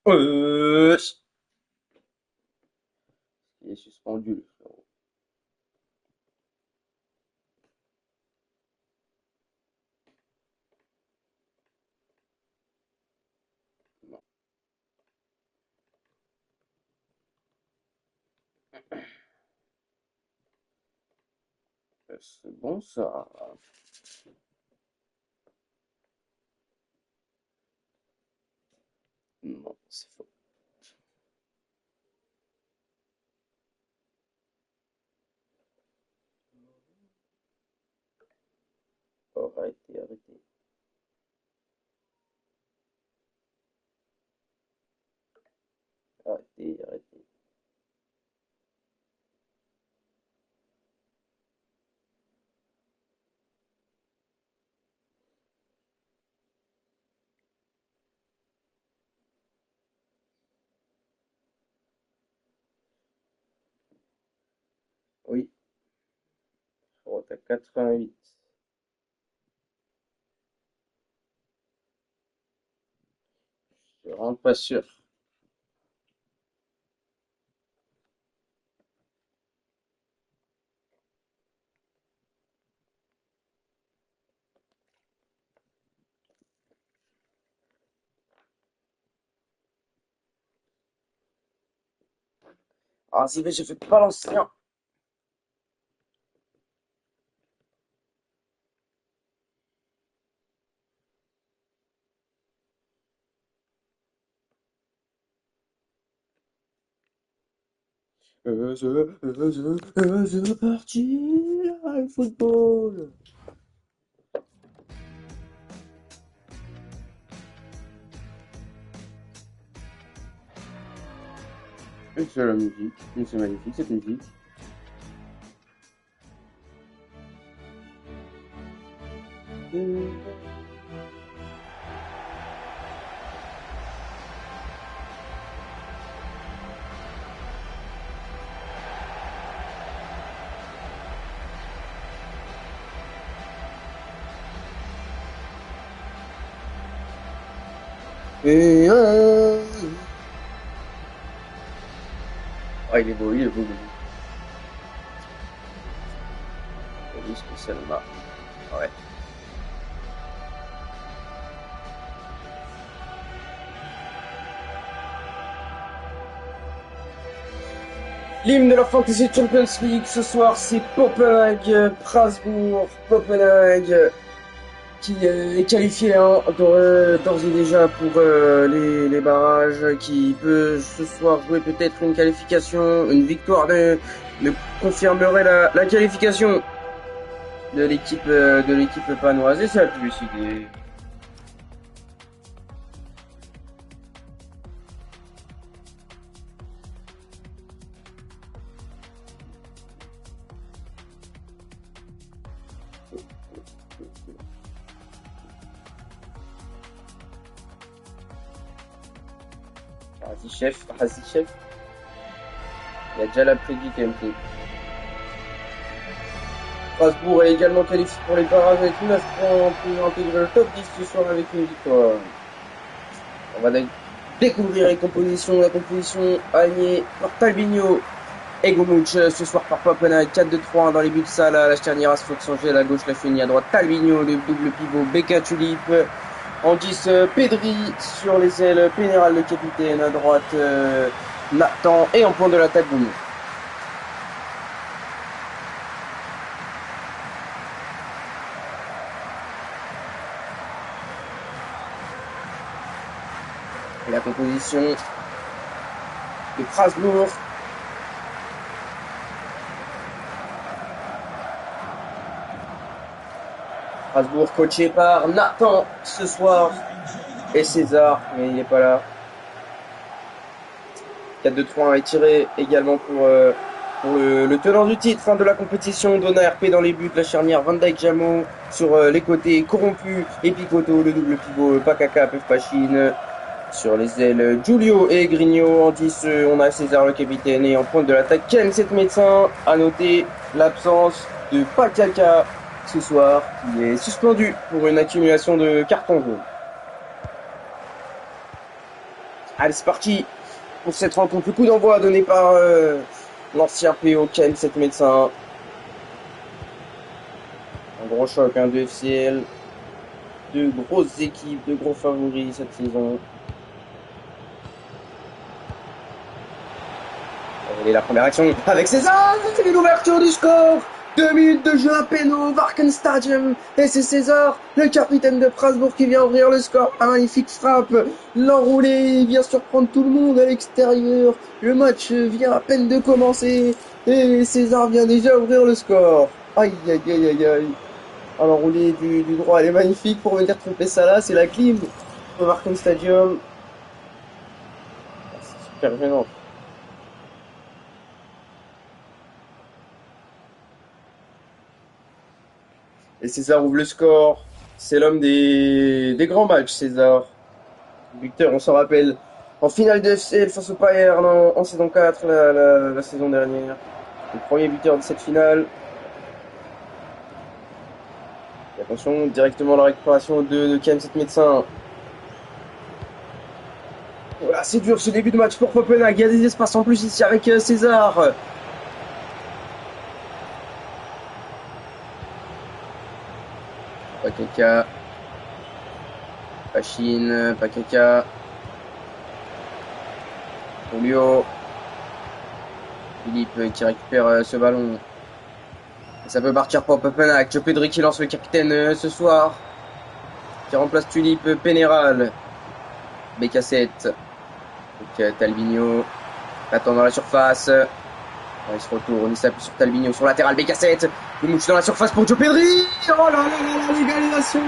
Euh, Il est suspendu, le frérot. Non, c'est bon ça. Non, c'est faux. Oh, arrêtez, arrêtez. Arrêtez, arrêtez. Oui, frérot, t'as 88. Je suis vraiment pas sûr. Ah, si, mais j'ai fait pas l'ancien. C'est parti, le football. Et c'est la musique. Et c'est magnifique cette musique. Et ah, il est beau, il est beau, il est beau. Et lui, spécialement. Ouais. L'hymne de la Fantasy Champions League ce soir, c'est Copenhague, Strasbourg, Copenhague, qui est qualifié hein, d'ores et déjà pour les barrages, qui peut ce soir jouer peut-être une qualification, une victoire de confirmerait la qualification de l'équipe panoise. Et c'est la publicité. Razi Chef, il y a déjà la prédit TMT. Strasbourg est également qualifié pour les barrages avec 9 points pour intégrer le top 10 ce soir avec une victoire. On va découvrir la composition alignée par Talbinho et Gomuch ce soir par Papenhague 4-2-3 dans les buts Salah, la charnière Asfox Sanger, à gauche la Feni, à droite Talbinho, le double pivot Beka Tulip, en 10 Pedri sur les ailes, Pénéral le capitaine, à droite Nathan et en point de l'attaque Gomuch. Et la composition de Strasbourg. Strasbourg coaché par Nathan ce soir et César, mais il n'est pas là. 4-2-3 est tiré également pour le tenant du titre de la compétition. Donna RP dans les buts, la charnière Van Dijk Jamo sur les côtés, Corrompu et Picoto, le double pivot Pakaka, Pefpachine. Sur les ailes, Giulio et Grigno. En 10, on a César le capitaine. Et en pointe de l'attaque, Ken 7 médecin. À noter l'absence de Pakaka ce soir, qui est suspendu pour une accumulation de cartons jaunes. Allez, c'est parti pour cette rencontre. Le coup d'envoi donné par l'ancien PO Ken, cette médecin. Un gros choc, hein, de FCL. Deux grosses équipes, deux gros favoris cette saison. Et la première action avec César, c'est l'ouverture du score. 2 minutes de jeu à peine au Varken Stadium. Et c'est César, le capitaine de Strasbourg, qui vient ouvrir le score. Un magnifique frappe. L'enroulé vient surprendre tout le monde à l'extérieur. Le match vient à peine de commencer. Et César vient déjà ouvrir le score. Aïe, aïe, aïe, aïe, aïe. L'enroulé du droit, elle est magnifique pour venir tromper ça là. C'est la clim au Varken Stadium. C'est super gênant. Et César ouvre le score. C'est l'homme des grands matchs, César. Buteur, on s'en rappelle. En finale de FCL face au Bayern en saison 4, la saison dernière. Le premier buteur de cette finale. Et attention, directement la récupération de Ken, cette médecin. Voilà, c'est dur ce début de match pour Copenhague. Il y a des espaces en plus ici avec César. Pakeka. Pachine, Pakeka. Julio. Philippe qui récupère ce ballon. Et ça peut partir pour Copenhague. Joe Pedri qui lance le capitaine ce soir. Qui remplace Tulipe Pénéral. BK7. Donc Talbinho. Attend dans la surface. Il se retourne, il s'appuie sur Talbinho, sur latéral, BK7. Il mouche dans la surface pour Joe Pedri. Oh là là là, l'égalisation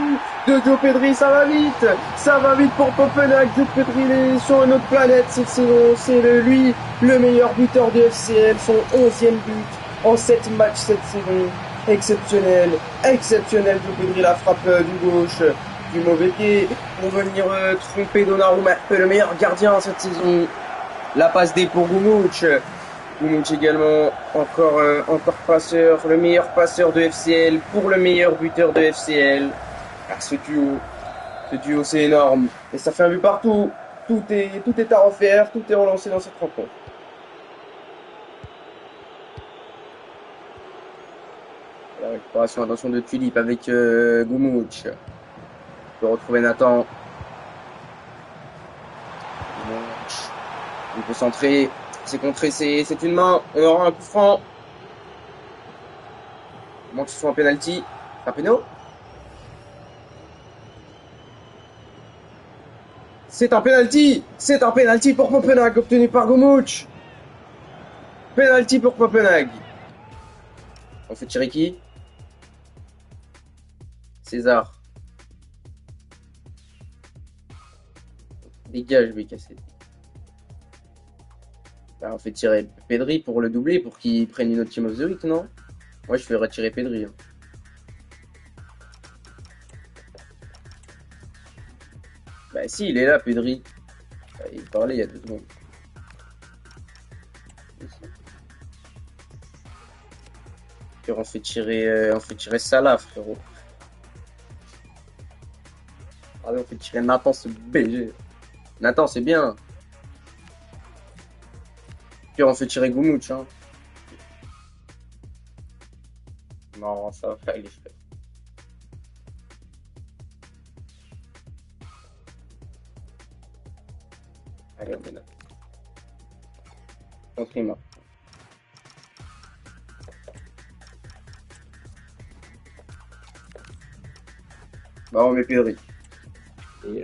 de Joe Pedri, ça va vite. Ça va vite pour Copenhague. Joe Pedri, il est sur une autre planète cette saison. C'est lui, le meilleur buteur de FCL. Son 11e but en 7 matchs cette saison. Exceptionnel, exceptionnel Joe Pedri, la frappe du gauche, du mauvais pied, pour venir tromper Donnarumma, le meilleur gardien cette saison. La passe D pour Gumouch. Gumouch également, encore passeur, le meilleur passeur de FCL pour le meilleur buteur de FCL. Ah, ce duo c'est énorme. Et ça fait un but partout. Tout est à refaire, tout est relancé dans cette rencontre. La récupération, attention de Tulipe avec Gumouch. On peut retrouver Nathan. Gumouch. Il peut centrer. C'est contré, c'est une main. On aura un coup franc. Il manque que ce soit un penalty. Un péno. C'est un penalty. C'est un penalty pour Copenhague obtenu par Gumouch. Penalty pour Copenhague. On fait tirer qui? César. Dégage, BK7. Bah, on fait tirer Pedri pour le doubler, pour qu'il prenne une autre Team of the Week, non? Moi, je fais retirer Pedri. Hein. Bah si, il est là, Pedri. Bah, il parlait il y a 2 secondes. Puis on fait tirer Salah, frérot. Allez, on fait tirer Nathan, ce BG. Nathan, c'est bien. Puis on fait tirer Gumouch, hein. Non, ça va faire les frères. Allez, on est là. Contre-moi. Bah, on met Pedri. Et...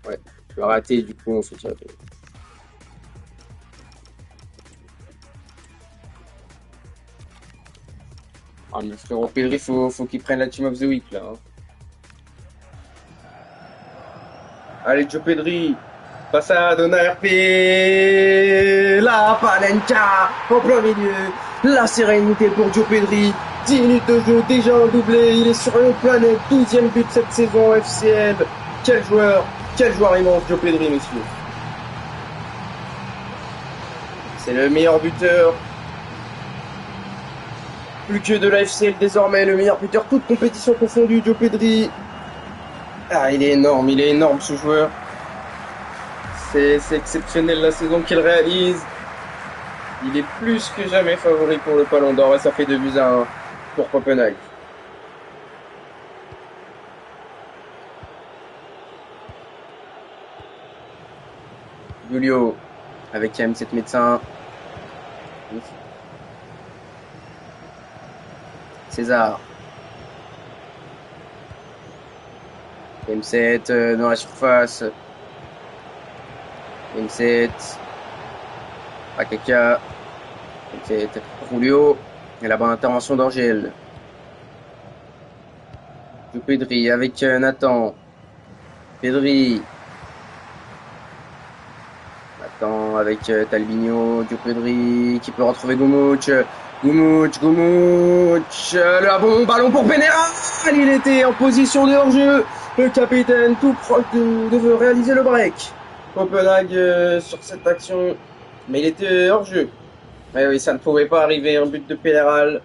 ouais, tu vas rater, du coup, on fait tirer Pedri. Ah, mais frérot, Pedri, faut qu'il prenne la Team of the Week, là. Hein. Allez, Joe Pedri. Passade, on a RP. La Panenka en plein milieu. La sérénité pour Joe Pedri. 10 minutes de jeu, déjà un doublé. Il est sur une planète. 12e but cette saison FCL. Quel joueur immense, Joe Pedri, messieurs. C'est le meilleur buteur. Plus que de la FCL désormais, le meilleur buteur, toute compétition confondue, Joe Pedri. Ah, il est énorme ce joueur. C'est exceptionnel la saison qu'il réalise. Il est plus que jamais favori pour le Ballon d'Or et ça fait 2-1 pour Copenhague. Julio avec M7 médecin. César. M7 dans la surface. M7. Akaka. M7. Julio. Et la bonne intervention d'Angèle. Pedri avec Nathan. Pedri. Nathan avec Talbinho. Pedri qui peut retrouver Goumouch. Goumouch. Le bon ballon pour Pénéral. Il était en position de hors-jeu. Le capitaine tout proche de réaliser le break. Copenhague sur cette action. Mais il était hors-jeu. Mais oui, ça ne pouvait pas arriver. Un but de Pénéral.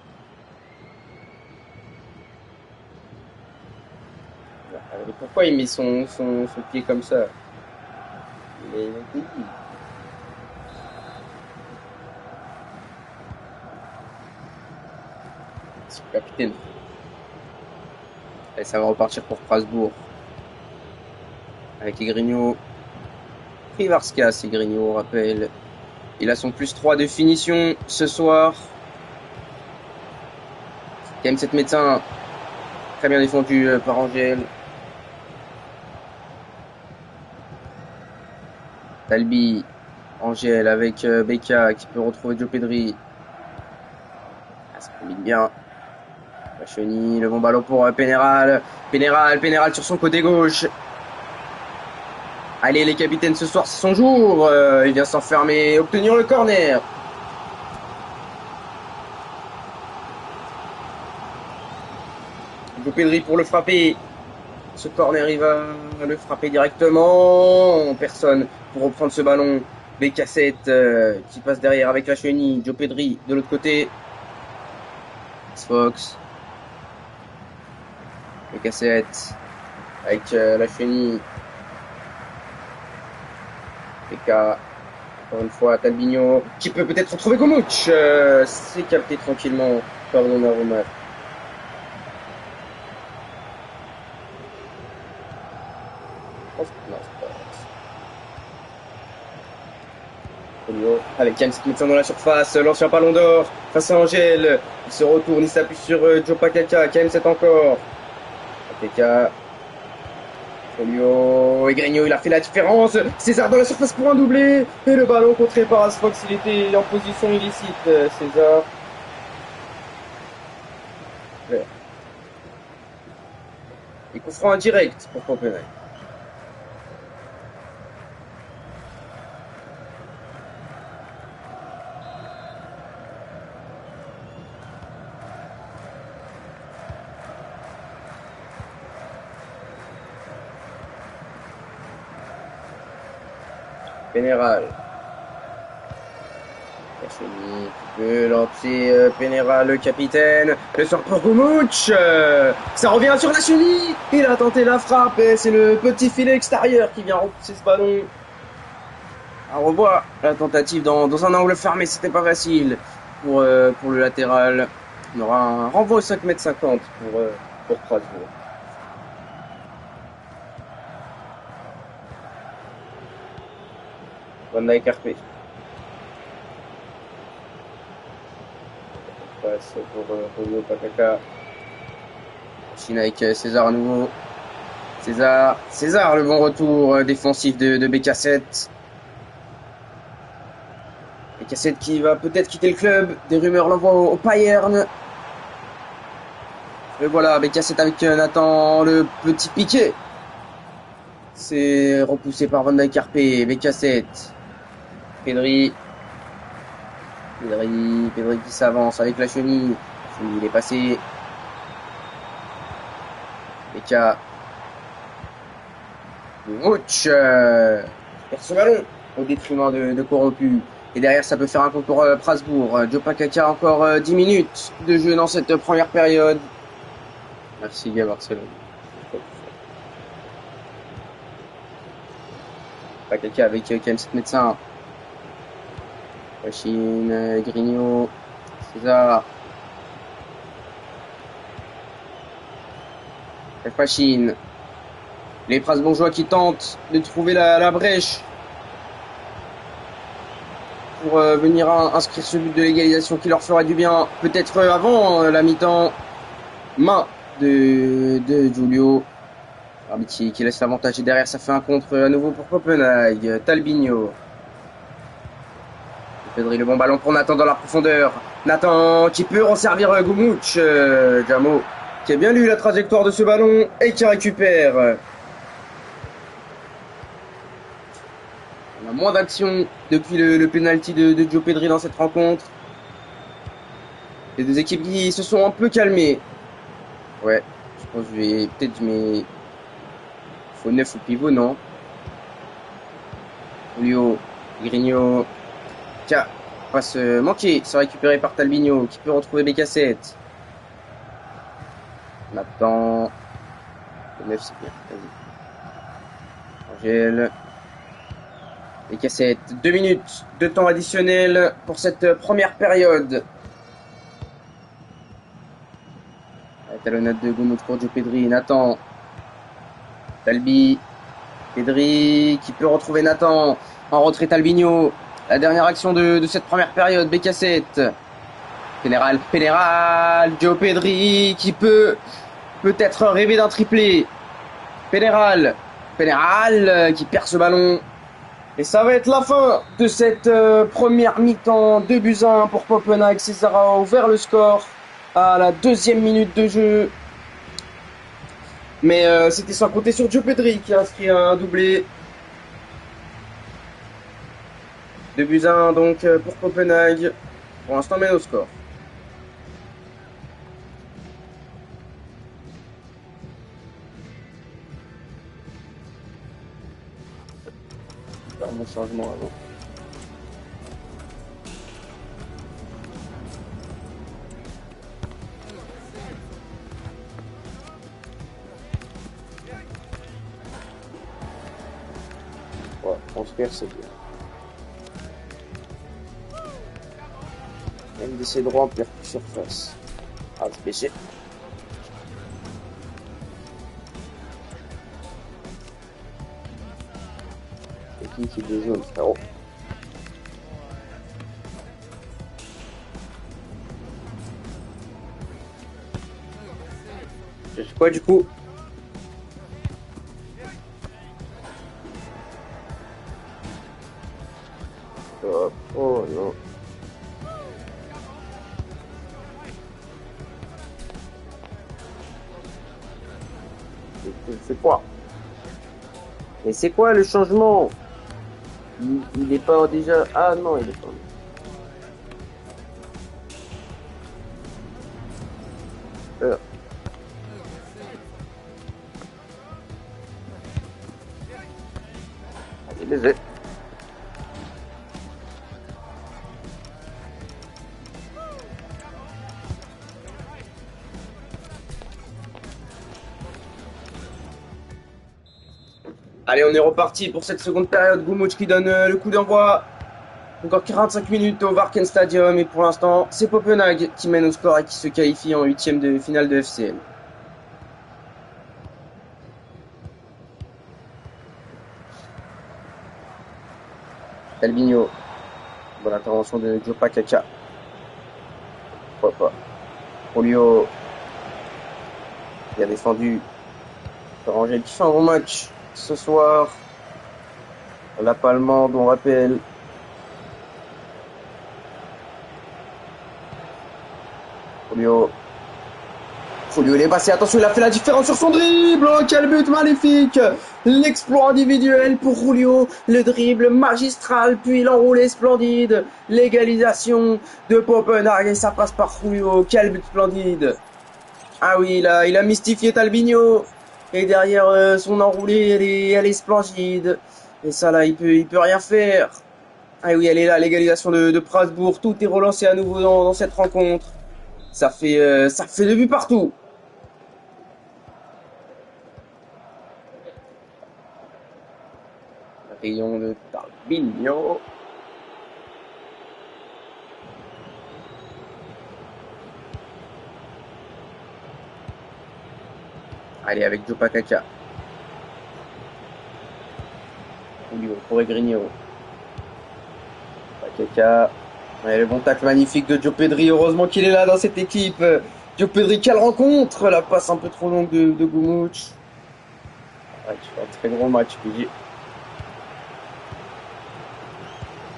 Pourquoi il met son pied comme ça? Il est débile. C'est le capitaine. Et ça va repartir pour Strasbourg. Avec Igrinho. Privarska, c'est Igrinho, on rappelle. Il a son +3 de finition ce soir. KM7 médecin. Très bien défendu par Angèle. Talbi, Angèle avec Beka qui peut retrouver Joe Pedri. Ah, ça combine bien. La chenille, le bon ballon pour Pénéral. Pénéral sur son côté gauche. Allez les capitaines, ce soir c'est son jour. Il vient s'enfermer, obtenir le corner. Joe Pedri pour le frapper. Ce corner, il va le frapper directement. Personne pour reprendre ce ballon. BK7 qui passe derrière avec la chenille. Joe Pedri de l'autre côté. Fox. BK7 avec la chenille. BK. Encore une fois, Talbinho qui peut peut-être retrouver Goumouch. C'est capté tranquillement par Donnarumma. Avec Yann médecin dans la surface, l'ancien ballon d'or face à Angèle. Il se retourne, il s'appuie sur Joe Pakaka. KM7 encore. Pakaka. Folio. Igrinho, il a fait la différence. César dans la surface pour un doublé. Et le ballon contré par Asfox. Il était en position illicite. César. Et coup franc indirect pour Copenhague. Pénéral. Cachoni qui peut lancer Pénéral, le capitaine. Le sort pour Goumouch. Ça revient sur la chenille. Il a tenté la frappe et c'est le petit filet extérieur qui vient repousser ce ballon. On revoit la tentative dans un angle fermé. C'était pas facile pour le latéral. On aura un renvoi au 5,50 m pour Strasbourg. Van Dijk RP. Passe pour Julio Pakaka. Chine avec César à nouveau. César, le bon retour défensif de BK7. BK7 qui va peut-être quitter le club. Des rumeurs l'envoient au Bayern. Et voilà, BK7 avec Nathan, le petit piqué. C'est repoussé par Van Dijk RP. BK7. Pedri qui s'avance avec la chenille. Il est passé. Beka. Ouch perd ce ballon au détriment de Corrompu. Et derrière, ça peut faire un coup pour Strasbourg. Joe Pakaka, encore 10 minutes de jeu dans cette première période. Merci, Gab Barcelone. Pas quelqu'un avec quand même 7 médecins. Machine, Grigno, César. Machine. Les Strasbourgeois qui tentent de trouver la brèche pour venir inscrire ce but de l'égalisation qui leur fera du bien. Peut-être avant la mi-temps. Main de Giulio. Arbitre qui laisse l'avantage et derrière ça fait un contre à nouveau pour Copenhague. Talbinho. Pedri, le bon ballon pour Nathan dans la profondeur. Nathan qui peut en servir Goumouch. Jamo qui a bien lu la trajectoire de ce ballon et qui récupère. On a moins d'action depuis le penalty de Joe Pedri dans cette rencontre. Les deux équipes qui se sont un peu calmées. Ouais, je pense que je vais peut-être mes... Faut 9 au pivot, non? Julio, Grigno. Tiens, passe manquée. C'est récupéré par Talbinho qui peut retrouver BK7. Nathan. Le 9, c'est bien. Vas-y. Angèle. BK7. 2 minutes de temps additionnel pour cette première période. La talonnade de Goumouch pour Joe Pedri. Nathan. Talbi, Pedri qui peut retrouver Nathan en retrait. Talbinho, la dernière action de cette première période. BK7, Pénéral, Joe Pedri qui peut peut-être rêver d'un triplé. Pénéral qui perd ce ballon. Et ça va être la fin de cette première mi-temps. 2-1 pour Copenhague. César a ouvert le score à la 2e minute de jeu. Mais c'était sans compter sur Joe Pedri qui a inscrit un doublé. 2-1 donc pour Copenhague. Pour l'instant, mène au score. Faire mon changement avant. Ouais, transfert, c'est bien. MDC droit, perd plus surface. Ah, c'est péché. C'est qui est des jaunes, frérot? Je fais quoi du coup? Oh non. C'est quoi? Mais c'est quoi le changement? Il est pas déjà... Ah non, il est pas... Allez, les Allez, on est reparti pour cette seconde période. Goumouch qui donne le coup d'envoi. Encore 45 minutes au Varken Stadium. Et pour l'instant, c'est Copenhague qui mène au score et qui se qualifie en 8e de finale de FCL. Talbinho. Bonne intervention de Jopa Kacha. Pourquoi pas. Julio. Bien défendu. Angèle qui fait un bon match ce soir. La Palmande, on rappelle. Julio, il est passé. Attention, il a fait la différence sur son dribble. Oh, quel but magnifique. L'exploit individuel pour Julio. Le dribble magistral, puis l'enroulé splendide. L'égalisation de Copenhague et ça passe par Julio. Quel but splendide. Ah oui, il a mystifié Talbinho. Et derrière son enroulé, elle est splendide. Et ça là, il peut rien faire. Ah oui, elle est là, l'égalisation de Strasbourg. Tout est relancé à nouveau dans cette rencontre. Ça fait 2 buts partout. Rayon de Tarbigno. Allez, avec Joe Pakaka. Pour Egrigno. Pakaka. Ouais, le bon tacle magnifique de Joe Pedri. Heureusement qu'il est là dans cette équipe. Joe Pedri, quelle rencontre! La passe un peu trop longue de Gumouch. Ouais, tu fais un très gros match, PG.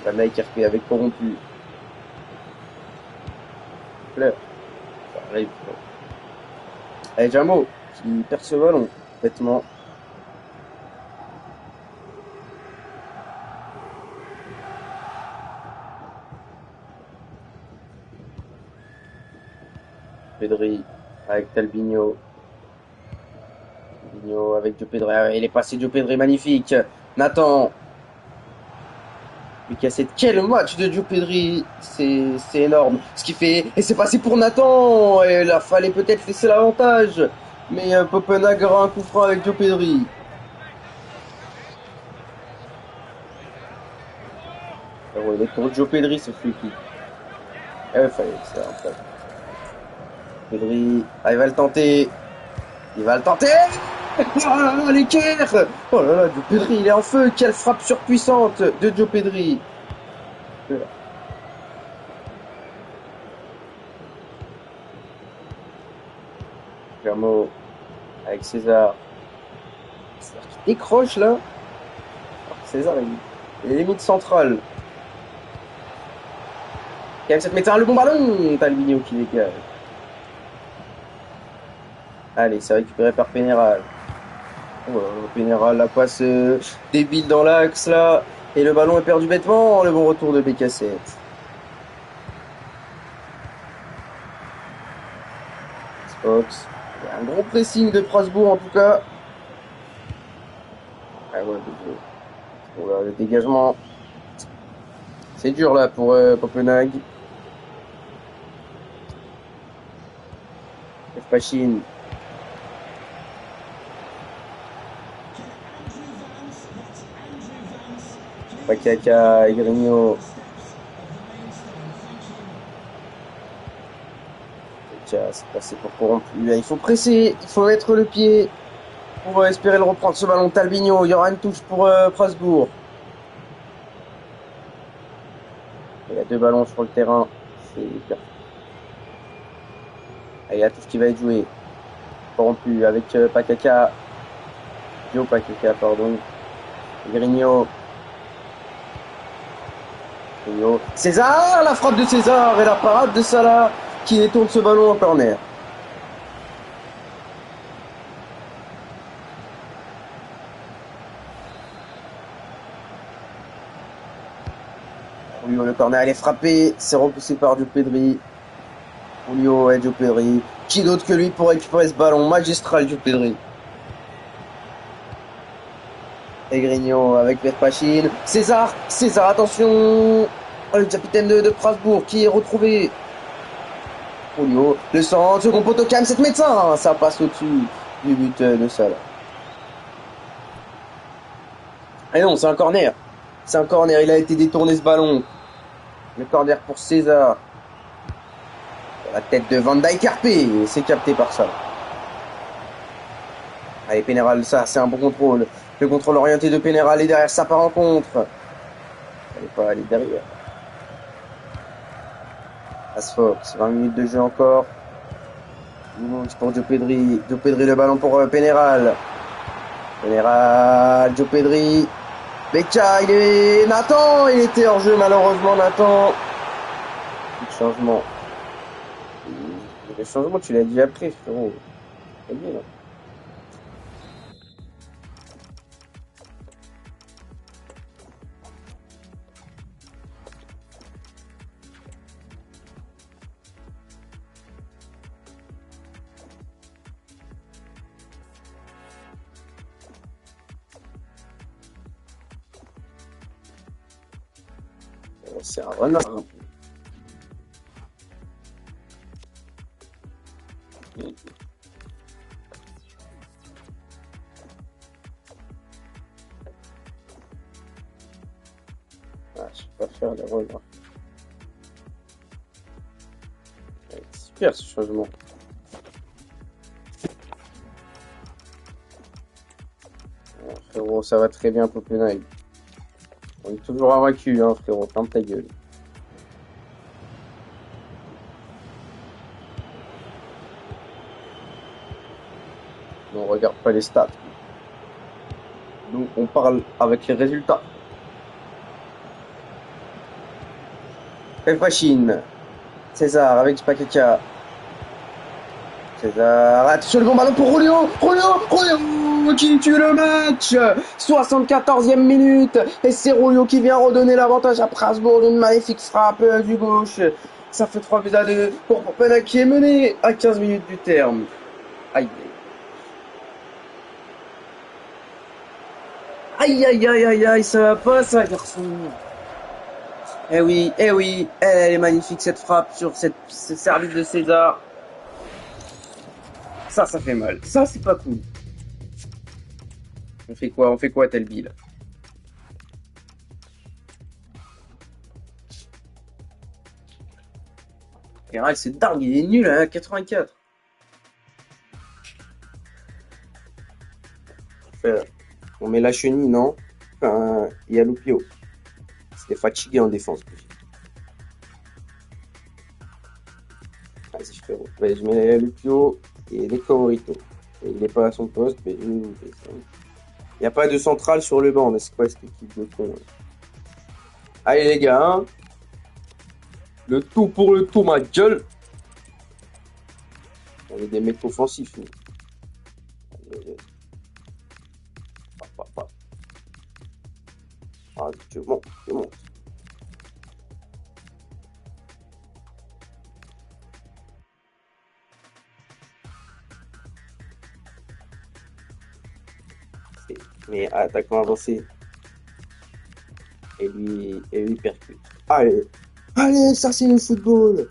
Van Dijk RP avec corrompu. Fleur. Ça arrive. Allez, Jamo, qui perd ce ballon. Bêtement. Pedri avec Talbinho. Talbinho avec Joe Pedri. Ah, il est passé Joe Pedri, magnifique. Nathan. Mais cassette, quel match de Joe Pedri, c'est énorme. Ce qu'il fait, et c'est passé pour Nathan, et là, fallait peut-être laisser l'avantage. Mais Copenhague aura un coup franc avec Joe Pedri. Oh, il est pour Joe Pedri, ce free kick. Fallait, c'est un peu. Pedri, ah, il va le tenter. Il va le tenter. Oh là là, l'équerre. Oh là là, Joe Pedri, il est en feu. Quelle frappe surpuissante de Joe Pedri. Germo avec César. César qui décroche là. César, il est limite central. KM7 mettra le bon ballon. Talbinho qui dégage. Allez, c'est récupéré par Pénéral. Oh, Pénéral, la passe débile dans l'axe là. Et le ballon est perdu bêtement. Le bon retour de BK7. Fox. Il y a un gros pressing de Strasbourg en tout cas. Ah ouais, le dégagement. C'est dur là pour Copenhague. Pachine. Pakaka, Egrigno. C'est passé pour corrompu. Il faut presser, il faut mettre le pied pour espérer le reprendre ce ballon. Talbinho, il y aura une touche pour Strasbourg. Il y a deux ballons sur le terrain. C'est il y a la touche qui va être jouée. Corrompu avec Pakaka. Yo Pakaka, pardon. Grigno. César, la frappe de César et la parade de Salah qui détourne ce ballon en corner. Julio, le corner, elle est frappée, c'est repoussé par Joe Pedri. Julio et Joe Pedri. Qui d'autre que lui pour récupérer ce ballon magistral, Joe Pedri. Et Grigno avec Verpachine. César, attention. Oh, le capitaine de Strasbourg qui est retrouvé. Julio, le centre, second poteau calme, 7 médecins. Ça passe au-dessus du but de Salah. Et non, c'est un corner. C'est un corner, il a été détourné ce ballon. Le corner pour César. La tête de Van Dijk RP, c'est capté par ça. Allez, Pénéral, ça, c'est un bon contrôle. Le contrôle orienté de Pénéral est derrière ça par rencontre. Elle n'est pas allée derrière. Asfox, 20 minutes de jeu encore. Pour Joe Pedri. Joe Pedri, le ballon pour Pénéral. Pénéral, Joe Pedri. Becca, il est... Nathan, il était hors jeu malheureusement, Nathan. Le changement. Le changement, tu l'as dit après, frérot. C'est bien, là. C'est un renard. je vais pas faire l'erreur. Super ce changement. Frérot, ça va très bien, Copenhague. On est toujours invaincu, hein, frérot. Ferme ta gueule. On regarde pas les stats. Nous, on parle avec les résultats. Chine. César avec Spakeka. César, attention le bon ballon pour Julio qui tue le match. 74e minute et c'est Julio qui vient redonner l'avantage à Strasbourg d'une magnifique frappe du gauche. Ça fait 3-2 pour Copenhague qui est mené à 15 minutes du terme. Aïe. Aïe, ça va pas ça, garçon. Eh oui, elle est magnifique cette frappe sur ce service de César. Ça fait mal. Ça, c'est pas cool. On fait quoi, Telby, là? Real, c'est dingue, il est nul, hein, 84. On met la chenille, non? Enfin, il y a Lupio. C'était fatigué en défense. Vas-y, frérot. Vas-y, je mets Lupio et les Kaorito. Il n'est pas à son poste, mais il n'y a pas de centrale sur le banc, mais c'est quoi cette équipe de con? Allez les gars, hein, le tout pour le tout, ma gueule. On est des mecs offensifs, nous. Ah, je monte. Mais attaquant avancé. Et lui percute. Allez, ça c'est le football.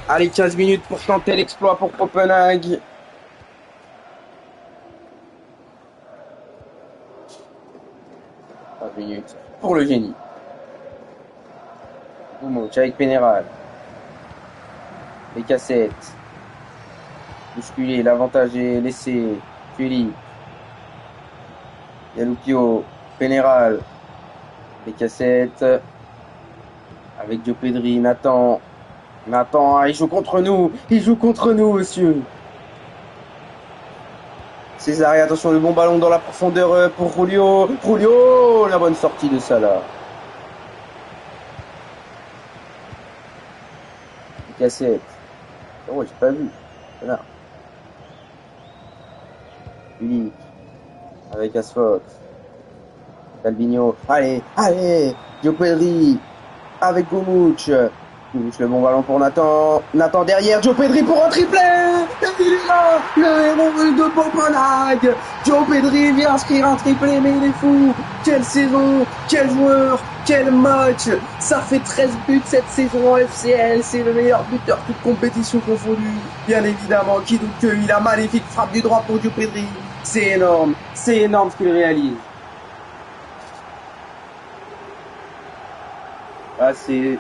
Allez, 15 minutes pour tenter l'exploit pour Copenhague. Minutes pour le génie. Goumoch avec Pénéral. Les cassettes. Bousculé, l'avantage est laissé. Philippe. Yalupio. Pénéral. Les cassettes. Avec Diopédri. Nathan, il joue contre nous, monsieur. César, attention, le bon ballon dans la profondeur pour Julio, la bonne sortie de Salah. Cassette. Oh, j'ai pas vu. Voilà. Uli. Avec Asphalt. Albinho. Allez. Diopédri. Avec Goumoch. Le bon ballon pour Nathan derrière, Diopédri pour un triplé. Il est là, le héros de Copenhague. Diopédri vient inscrire un triplé, mais il est fou. Quelle saison, quel joueur, quel match. Ça fait 13 buts cette saison en FCL. C'est le meilleur buteur toute compétition confondue. Bien évidemment, qui doute qu'il a magnifique frappe du droit pour Diopédri. C'est énorme ce qu'il réalise. Ah, c'est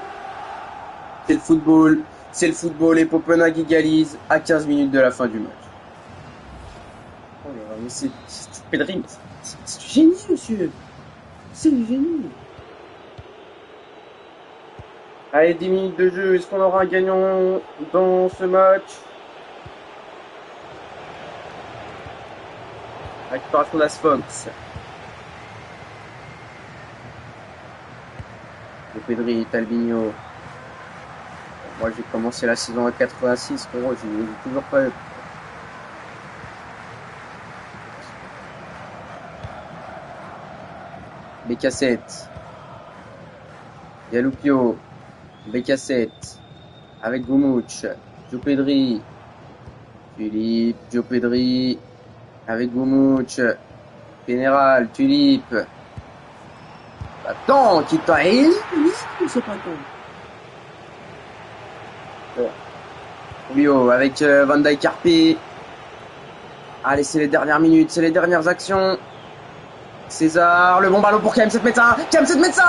le football et Copenhague égalise à 15 minutes de la fin du match. Oh là là, mais c'est Pedri, c'est du génie, monsieur. C'est du génie. Allez, 10 minutes de jeu, est-ce qu'on aura un gagnant dans ce match? Récupération d'Asphalt. Le Pedri, Albinho. Moi, j'ai commencé la saison à 86, pour moi, j'ai toujours pas eu. Bécassette. Yalupio. Bécassette. Avec Goumoch. Diopédri. Philippe. Diopédri. Avec Goumoch. Pénéral. Tulipe. Attends, qui t'a. C'est pas con. Rubio avec Van Dijk Carpe. Allez, c'est les dernières minutes, c'est les dernières actions. César, le bon ballon pour KM7 Médecin. KM7 Médecin,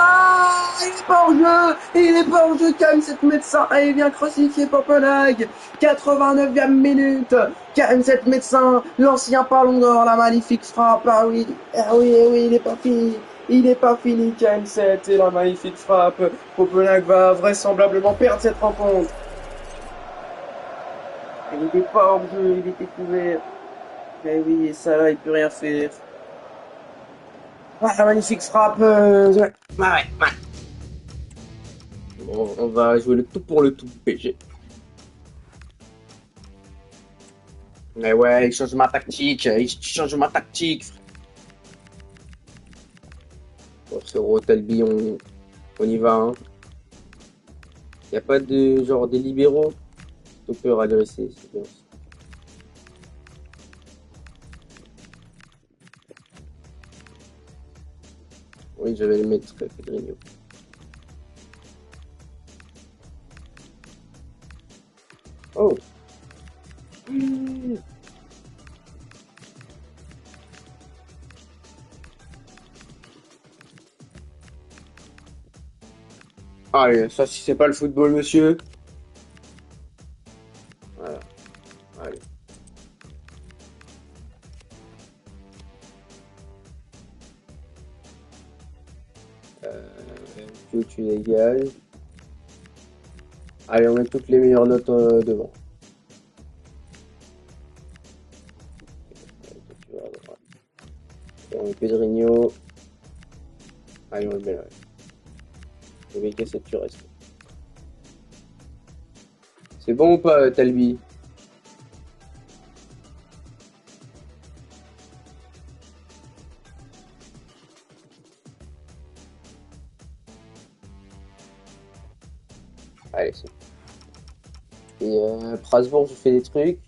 il est pas hors jeu. Il est pas hors jeu, KM7 Médecin. Et il vient crucifier Copenhague. 89e minute. KM7 Médecin, l'ancien Ballon d'Or, la magnifique frappe. Ah oui, il est pas fini. Il est pas fini, KM7. Et la magnifique frappe. Copenhague va vraisemblablement perdre cette rencontre. Il n'était pas hors jeu, il était couvert. Mais oui, et ça là, il peut rien faire. Ah, la magnifique frappe. Ouais. Bon, on va jouer le tout pour le tout, PG. Mais ouais, il change ma tactique. Bon, c'est Rotelby, on y va. Hein. Y a pas de genre des libéraux. Stopper agressé, c'est bien. Oui, je vais le mettre, Pedrinho. Oh. Allez, ça si c'est pas le football, monsieur. Voilà. Allez. Tu égales. Allez, on met toutes les meilleures notes devant. Et on met Pedrinho. Allez, on le met là. Le mec, c'est tu restes. C'est bon ou pas, Talbi? Allez, c'est bon. Et Strasbourg, je fais des trucs.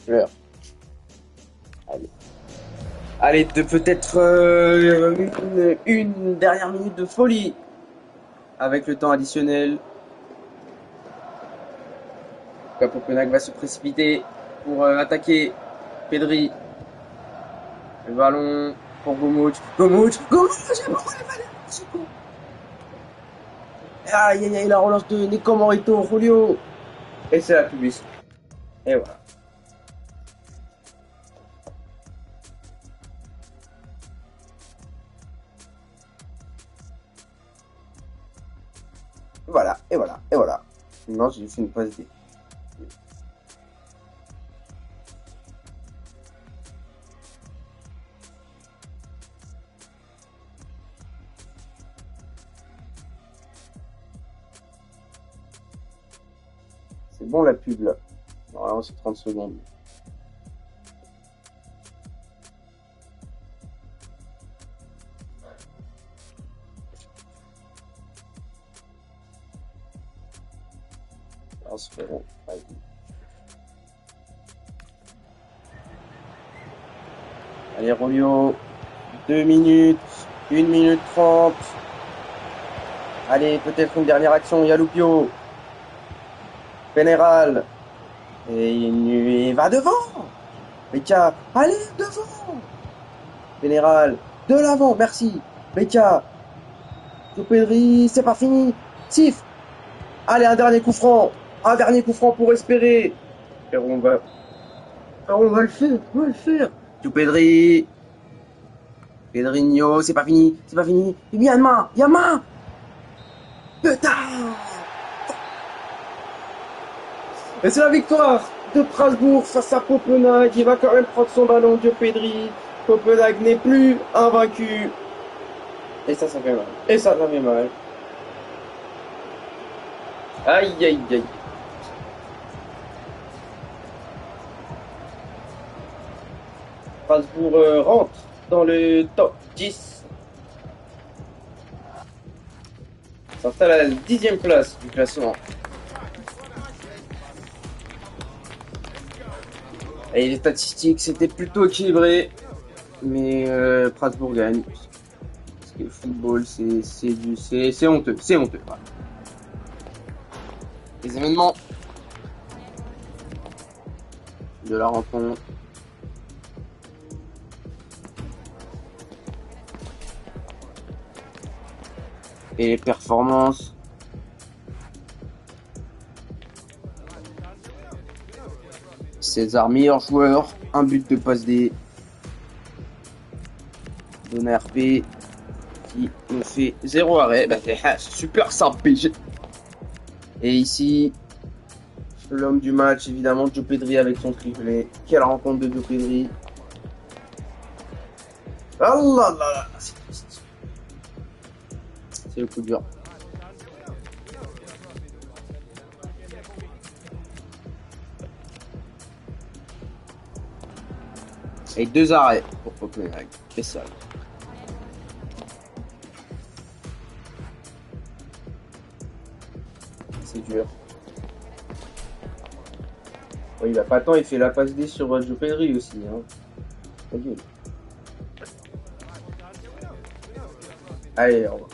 L'heure. Allez, de peut-être une dernière minute de folie avec le temps additionnel. Copenhague va se précipiter pour attaquer Pedri. Le ballon pour Gomuch. Gomuch, j'ai pas la balle. C'est con. Aïe, la relance de Nico Morito, Julio. Et c'est la publicité. Et voilà. Et voilà. Non, j'ai fait une passe D. C'est bon la pub là. Normalement c'est 30 secondes. Bon. Allez, Rolio. 2 minutes. 1 minute 30. Allez, peut-être une dernière action. Yaloupio. Pénéral. Et il va devant. Becca. Allez, devant. Pénéral. De l'avant. Merci. Becca. Pedri. C'est pas fini. Sif. Allez, un dernier coup franc. Un dernier coup franc pour espérer. Et on va le faire. On va le faire. Pedri. Pedrinho, c'est pas fini. Il y a une main. Putain. Et c'est la victoire de Strasbourg face à Copenhague. Il va quand même prendre son ballon, Dieu Pedri. Copenhague n'est plus invaincu. Et ça fait mal. Aïe. Strasbourg rentre dans le top 10. S'installe à la 10e place du classement. Et les statistiques, c'était plutôt équilibré. Mais Strasbourg gagne. Parce que le football, c'est honteux. C'est honteux. Voilà. Les événements de la rencontre. Et les performances. César, meilleur joueur, un but de passe D. Donner RP qui nous fait 0 arrêt. Bah, c'est super ça, PG. Et ici, l'homme du match, évidemment, Joe Pedri avec son triplé. Quelle rencontre de Joe Pedri. Allah là, c'est le coup dur. Et 2 arrêts pour Copenhague. Spécial. C'est dur. Oh, il a pas tant, il fait la passe D sur Joe Pedri aussi. Hein. Allez, au revoir.